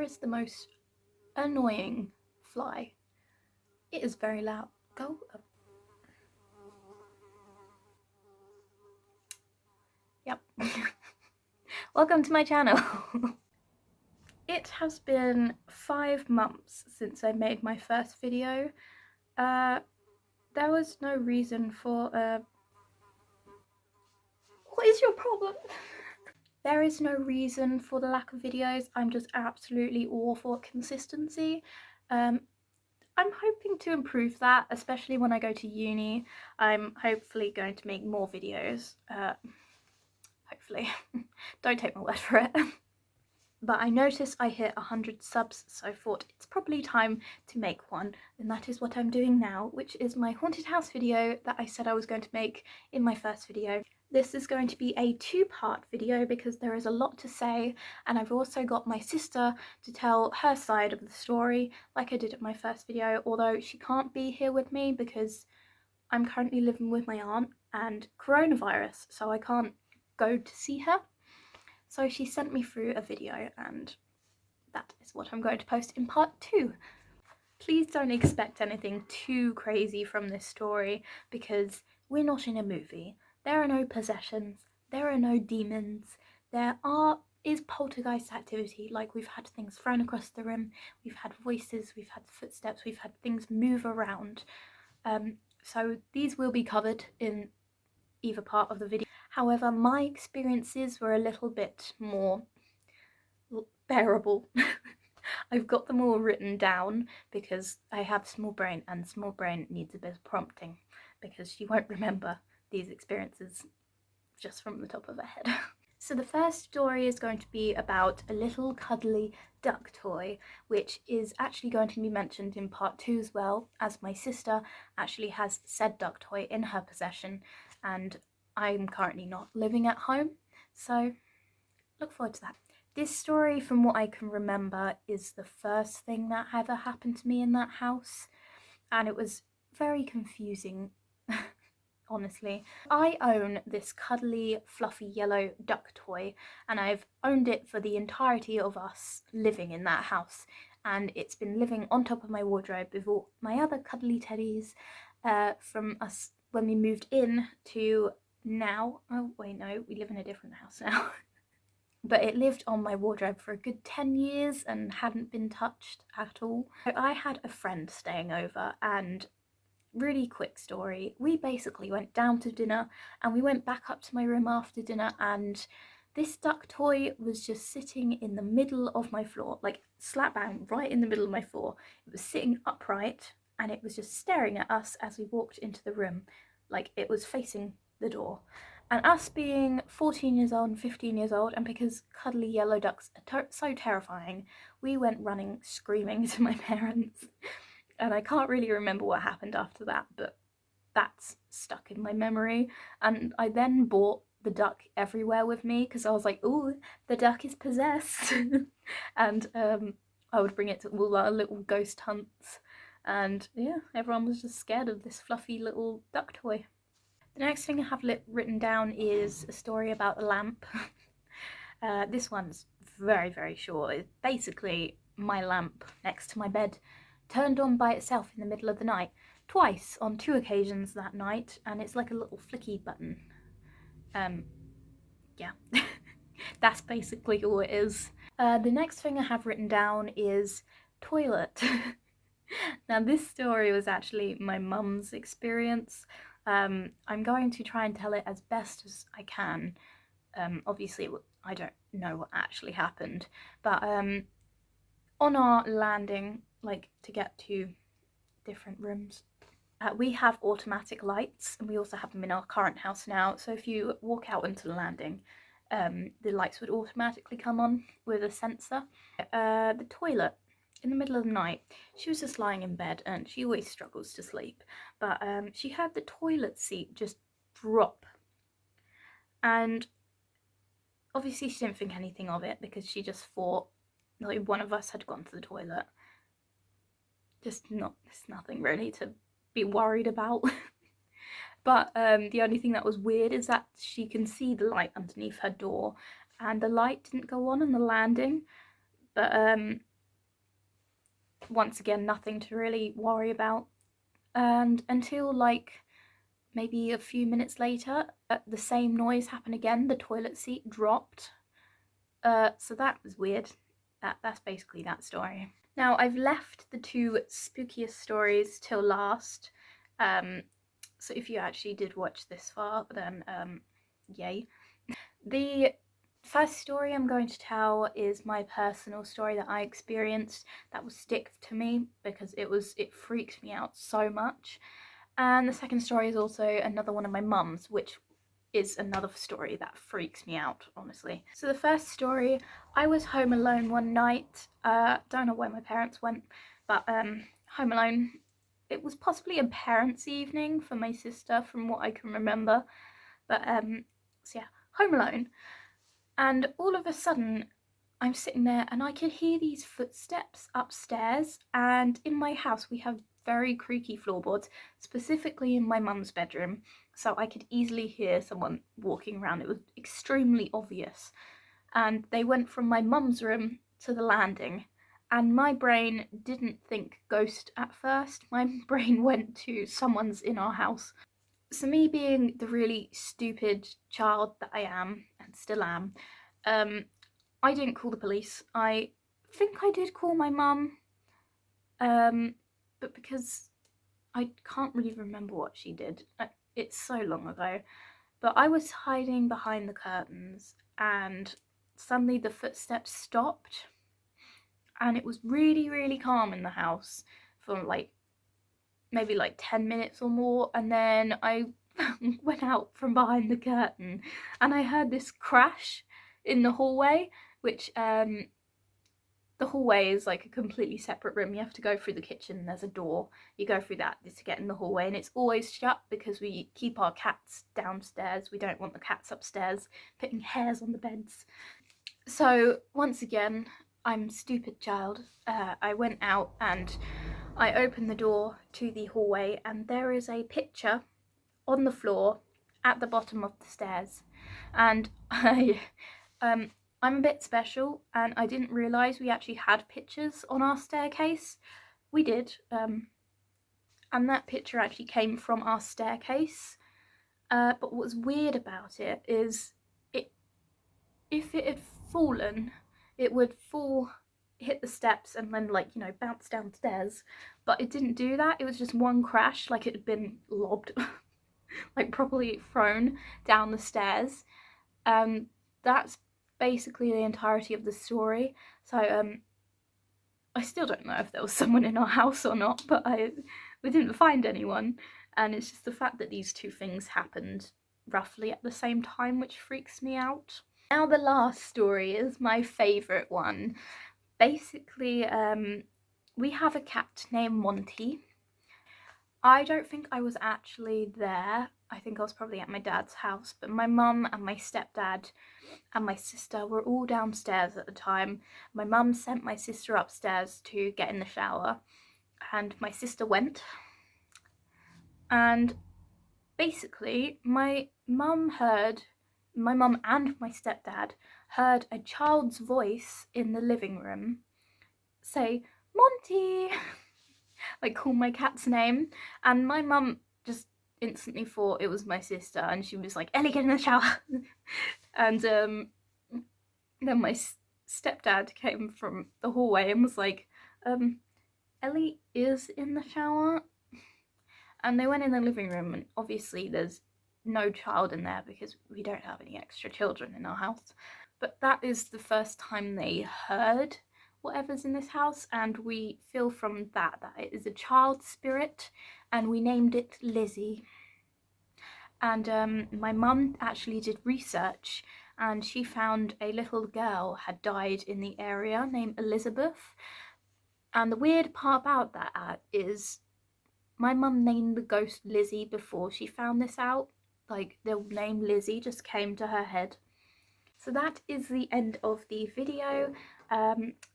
is the most annoying fly. It is very loud. Go up. Yep. Welcome to my channel. It has been 5 months since I made my first video. There was no reason for What is your problem? There is no reason for the lack of videos. I'm just absolutely awful at consistency. I'm hoping to improve that, especially when I go to uni. I'm hopefully going to make more videos. Hopefully. Don't take my word for it. But I noticed I hit 100 subs, so I thought it's probably time to make one, and that is what I'm doing now, which is my haunted house video that I said I was going to make in my first video. This is going to be a 2-part video because there is a lot to say, and I've also got my sister to tell her side of the story like I did at my first video, although she can't be here with me because I'm currently living with my aunt and coronavirus, so I can't go to see her. So she sent me through a video, and that is what I'm going to post in part 2. Please don't expect anything too crazy from this story because we're not in a movie. There are no possessions, there are no demons, there is poltergeist activity, like we've had things thrown across the room, we've had voices, we've had footsteps, we've had things move around. So these will be covered in either part of the video. However, my experiences were a little bit more bearable. I've got them all written down because I have small brain, and small brain needs a bit of prompting because she won't remember these experiences just from the top of her head. So the first story is going to be about a little cuddly duck toy, which is actually going to be mentioned in part 2 as well, as my sister actually has said duck toy in her possession, and I'm currently not living at home, so look forward to that. This story, from what I can remember, is the first thing that ever happened to me in that house, and it was very confusing, honestly. I own this cuddly, fluffy yellow duck toy, and I've owned it for the entirety of us living in that house, and it's been living on top of my wardrobe with all my other cuddly teddies from us when we moved in to now. Oh wait, no, we live in a different house now. But it lived on my wardrobe for a good 10 years and hadn't been touched at all. So I had a friend staying over, and really quick story, we basically went down to dinner and we went back up to my room after dinner, and this duck toy was just sitting in the middle of my floor, like slap bang right in the middle of my floor. It was sitting upright and it was just staring at us as we walked into the room, like it was facing the door. And us being 14 years old and 15 years old, and because cuddly yellow ducks are so terrifying, we went running screaming to my parents. And I can't really remember what happened after that, but that's stuck in my memory. And I then bought the duck everywhere with me because I was like, oh, the duck is possessed. And I would bring it to all our little ghost hunts. And yeah, everyone was just scared of this fluffy little duck toy. The next thing I have written down is a story about a lamp. This one's very, very short. It's basically my lamp next to my bed turned on by itself in the middle of the night, twice on 2 occasions that night, and it's like a little flicky button. Yeah, that's basically all it is. The next thing I have written down is toilet. Now this story was actually my mum's experience. I'm going to try and tell it as best as I can. Obviously I don't know what actually happened, but on our landing, like to get to different rooms, we have automatic lights, and we also have them in our current house now, so if you walk out into the landing, the lights would automatically come on with a sensor. The toilet, in the middle of the night, she was just lying in bed, and she always struggles to sleep, but she had the toilet seat just drop, and obviously she didn't think anything of it because she just thought like one of us had gone to the toilet. It's nothing really to be worried about. But the only thing that was weird is that she can see the light underneath her door, and the light didn't go on the landing, but once again, nothing to really worry about. And until like maybe a few minutes later, the same noise happened again. The toilet seat dropped. So that was weird. That's basically that story. Now, I've left the two spookiest stories till last. So if you actually did watch this far, then yay. The first story I'm going to tell is my personal story that I experienced that will stick to me because it freaked me out so much. And the second story is also another one of my mum's, which is another story that freaks me out, honestly. So the first story, I was home alone one night. Don't know where my parents went, but home alone. It was possibly a parents' evening for my sister, from what I can remember. But so yeah, home alone. And all of a sudden, I'm sitting there and I could hear these footsteps upstairs. And in my house, we have very creaky floorboards, specifically in my mum's bedroom. So I could easily hear someone walking around. It was extremely obvious. And they went from my mum's room to the landing. And my brain didn't think ghost at first. My brain went to someone's in our house. So me being the really stupid child that I am and still am, I didn't call the police. I think I did call my mum, but because I can't really remember what she did. It's so long ago. But I was hiding behind the curtains and suddenly the footsteps stopped and it was really, really calm in the house for like maybe like 10 minutes or more, and then I went out from behind the curtain and I heard this crash in the hallway, which the hallway is like a completely separate room. You have to go through the kitchen, there's a door, you go through that to get in the hallway, and it's always shut because we keep our cats downstairs. We don't want the cats upstairs putting hairs on the beds. So once again, I'm a stupid child. I went out and I opened the door to the hallway and there is a picture on the floor at the bottom of the stairs. And I'm a bit special and I didn't realise we actually had pictures on our staircase. We did, and that picture actually came from our staircase. But what's weird about it is if it had fallen, it would fall, hit the steps and then like, you know, bounce downstairs. But it didn't do that. It was just one crash, like it had been lobbed, like properly thrown down the stairs. That's basically the entirety of the story. So I still don't know if there was someone in our house or not, but we didn't find anyone. And it's just the fact that these two things happened roughly at the same time which freaks me out. Now the last story is my favourite one. Basically, we have a cat named Monty. I don't think I was actually there. I think I was probably at my dad's house, but my mum and my stepdad and my sister were all downstairs at the time. My mum sent my sister upstairs to get in the shower, and my sister went. And basically, my mum and my stepdad heard a child's voice in the living room say, Monty! Like call my cat's name. And my mum just instantly thought it was my sister and she was like, Ellie, get in the shower. And then my stepdad came from the hallway and was like, Ellie is in the shower. And they went in the living room and obviously there's no child in there because we don't have any extra children in our house. But that is the first time they heard whatever's in this house, and we feel from that it is a child spirit, and we named it Lizzie. And my mum actually did research and she found a little girl had died in the area named Elizabeth. And the weird part about that is my mum named the ghost Lizzie before she found this out. Like, the name Lizzie just came to her head. So that is the end of the video.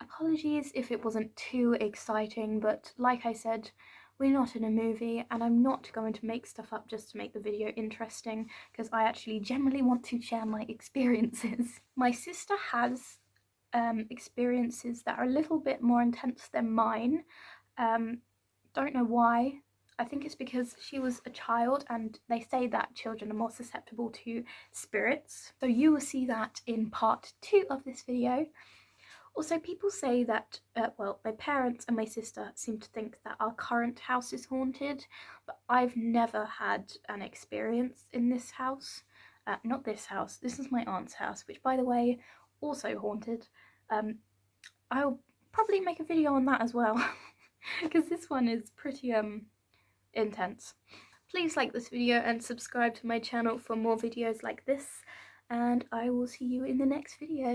Apologies if it wasn't too exciting, but like I said, we're not in a movie and I'm not going to make stuff up just to make the video interesting, because I actually generally want to share my experiences. My sister has experiences that are a little bit more intense than mine. Don't know why. I think it's because she was a child, and they say that children are more susceptible to spirits. So you will see that in part 2 of this video. Also, people say that, well, my parents and my sister seem to think that our current house is haunted, but I've never had an experience in this house. Not this house, this is my aunt's house, which, by the way, also haunted. I'll probably make a video on that as well, because this one is pretty intense. Please like this video and subscribe to my channel for more videos like this, and I will see you in the next video.